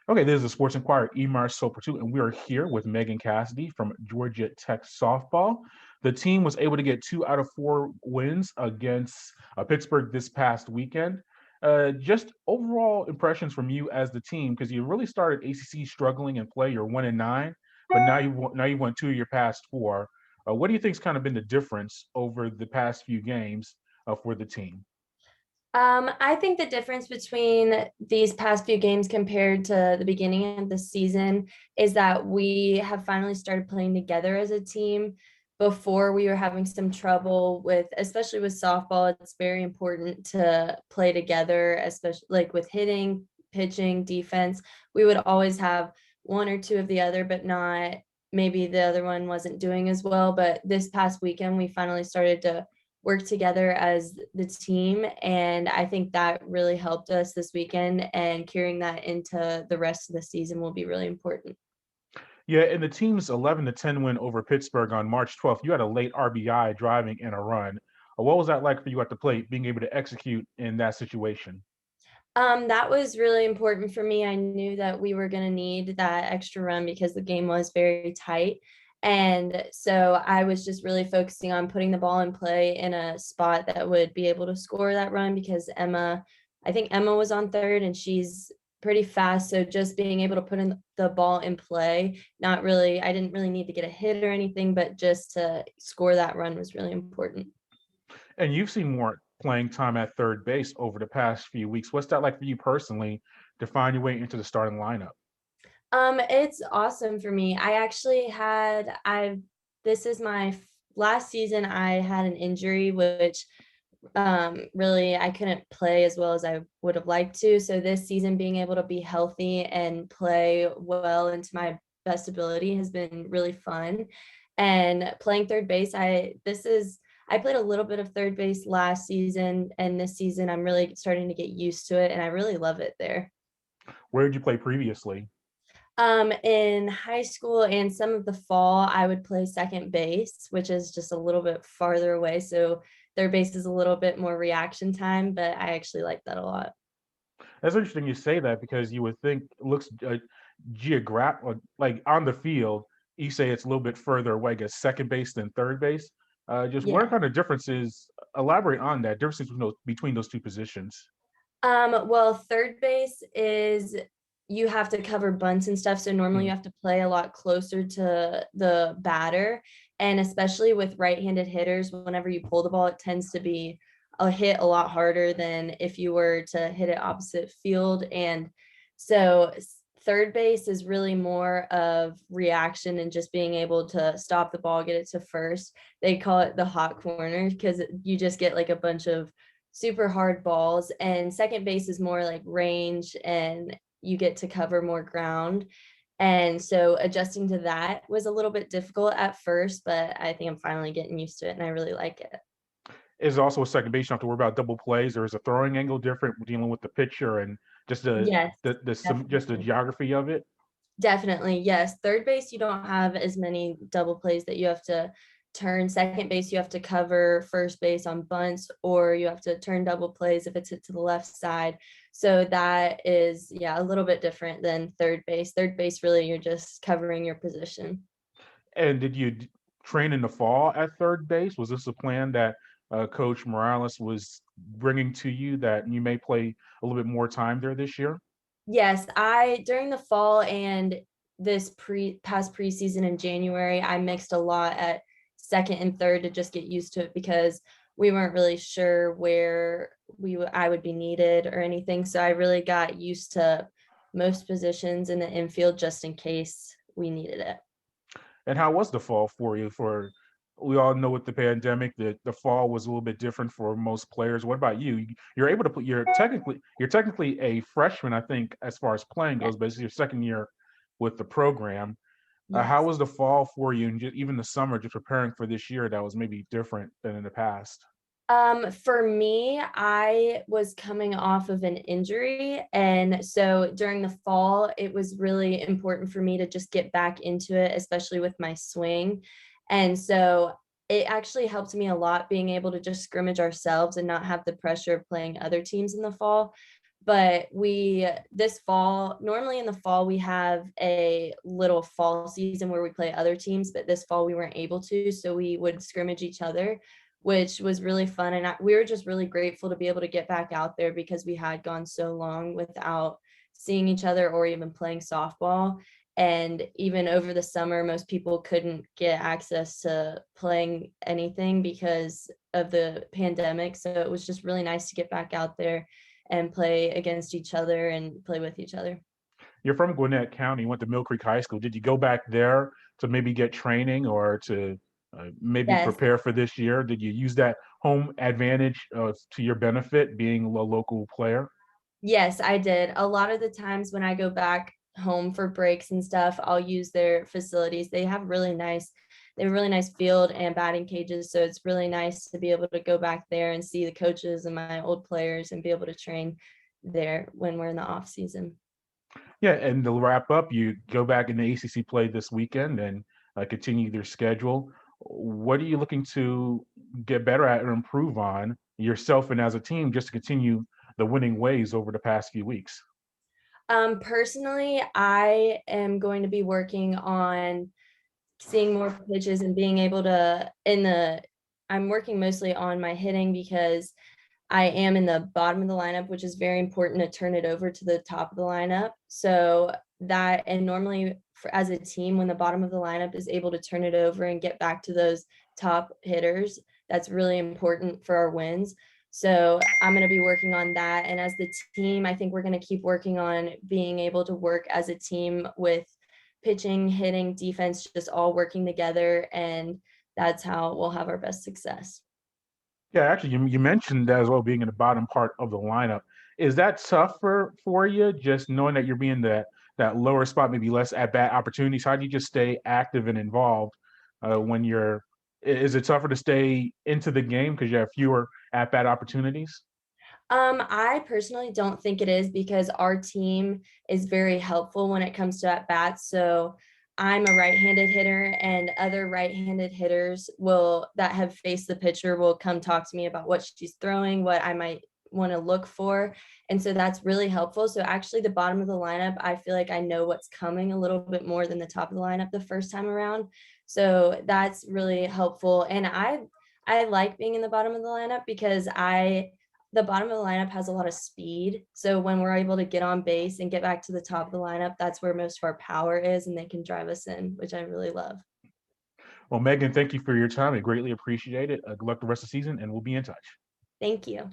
Okay, this is the Sports Inquirer, Emar Sopertu, and we are here with Meghan Cassidy from Georgia Tech softball. The team was able to get 2 out of 4 wins against Pittsburgh this past weekend. Just overall impressions from you as the team, because you really started ACC struggling in play. You're 1-9, but now you won 2 of your past 4. What do you think's kind of been the difference over the past few games for the team? I think the difference between these past few games compared to the beginning of the season is that we have finally started playing together as a team. Before we were having some trouble with, especially with softball, it's very important to play together, especially like with hitting, pitching, defense. We would always have one or two of the other, but not maybe the other one wasn't doing as well. But this past weekend, we finally started to work together as the team. And I think that really helped us this weekend, and carrying that into the rest of the season will be really important. Yeah, in the team's 11-10 win over Pittsburgh on March 12th, you had a late RBI driving in a run. What was that like for you at the plate, being able to execute in that situation? That was really important for me. I knew that we were going to need that extra run because the game was very tight. And so I was just really focusing on putting the ball in play in a spot that would be able to score that run because I think Emma was on third and she's pretty fast. So just being able to put in the ball in play, not really, I didn't really need to get a hit or anything, but just to score that run was really important. And you've seen more playing time at third base over the past few weeks. What's that like for you personally to find your way into the starting lineup? It's awesome for me. This is my last season. I had an injury, which really I couldn't play as well as I would have liked to. So this season, being able to be healthy and play well into my best ability has been really fun. And playing third base, I played a little bit of third base last season, and this season I'm really starting to get used to it, and I really love it there. Where did you play previously? In high school and some of the fall, I would play second base, which is just a little bit farther away. So third base is a little bit more reaction time, but I actually like that a lot. That's interesting you say that because you would think it looks geographic, like on the field, you say it's a little bit further away, I guess second base than third base. Just what are Yeah. kind of differences? Elaborate on that differences between those two positions. Well, third base is you have to cover bunts and stuff. So normally Hmm. you have to play a lot closer to the batter. And especially with right-handed hitters, whenever you pull the ball, it tends to be a hit a lot harder than if you were to hit it opposite field. And so third base is really more of reaction and just being able to stop the ball, get it to first. They call it the hot corner because you just get like a bunch of super hard balls. And second base is more like range and you get to cover more ground. And so adjusting to that was a little bit difficult at first, but I think I'm finally getting used to it and I really like it. Is also a second base. You don't have to worry about double plays, or is a throwing angle different dealing with the pitcher and just Yes, just the definitely. geography of it? Definitely, yes. Third base, you don't have as many double plays that you have to turn. Second base, you have to cover first base on bunts, or you have to turn double plays if it's hit to the left side. So that is, yeah, a little bit different than third base. Third base, really, you're just covering your position. And did you train in the fall at third base? Was this a plan that Coach Morales was bringing to you that you may play a little bit more time there this year? Yes, I during the fall and this past preseason in January, I mixed a lot at second and third to just get used to it because we weren't really sure where I would be needed or anything. So I really got used to most positions in the infield just in case we needed it. And how was the fall for you? For we all know with the pandemic that the fall was a little bit different for most players. What about you? You're able to put you're technically a freshman, I think, as far as playing Yeah. goes, but it's your second year with the program. How Yes. was the fall for you, and even the summer, just preparing for this year that was maybe different than in the past? For me, I was coming off of an injury. And so during the fall, it was really important for me to just get back into it, especially with my swing. And so it actually helped me a lot being able to just scrimmage ourselves and not have the pressure of playing other teams in the fall. but this fall, normally in the fall, we have a little fall season where we play other teams, but this fall we weren't able to, so we would scrimmage each other, which was really fun. And we were just really grateful to be able to get back out there because we had gone so long without seeing each other or even playing softball. And even over the summer, most people couldn't get access to playing anything because of the pandemic. So it was just really nice to get back out there and play against each other and play with each other. You're from Gwinnett County, went to Mill Creek High School. Did you go back there to maybe get training or to maybe Yes. prepare for this year? Did you use that home advantage to your benefit, being a local player? Yes, I did. A lot of the times when I go back home for breaks and stuff, I'll use their facilities. They have a really nice field and batting cages. So it's really nice to be able to go back there and see the coaches and my old players and be able to train there when we're in the off season. Yeah, and to wrap up, you go back in the ACC play this weekend and continue their schedule. What are you looking to get better at or improve on yourself and as a team just to continue the winning ways over the past few weeks? Personally, I am going to be working on seeing more pitches and being able to I'm working mostly on my hitting because I am in the bottom of the lineup, which is very important to turn it over to the top of the lineup. So that, and normally as a team, when the bottom of the lineup is able to turn it over and get back to those top hitters, that's really important for our wins. So I'm going to be working on that. And as the team, I think we're going to keep working on being able to work as a team with pitching, hitting, defense, just all working together. And that's how we'll have our best success. Yeah, actually, you mentioned that as well, being in the bottom part of the lineup. Is that tougher for you, just knowing that you're being that lower spot, maybe less at bat opportunities? How do you just stay active and involved when you're? Is it tougher to stay into the game because you have fewer at bat opportunities? I personally don't think it is because our team is very helpful when it comes to at bats. So I'm a right-handed hitter, and other right-handed hitters will that have faced the pitcher will come talk to me about what she's throwing, what I might want to look for. And so that's really helpful. So actually the bottom of the lineup, I feel like I know what's coming a little bit more than the top of the lineup the first time around. So that's really helpful. And I like being in the bottom of the lineup because the bottom of the lineup has a lot of speed. So when we're able to get on base and get back to the top of the lineup, that's where most of our power is, and they can drive us in, which I really love. Well, Megan, thank you for your time. I greatly appreciate it. Good luck the rest of the season, and we'll be in touch. Thank you.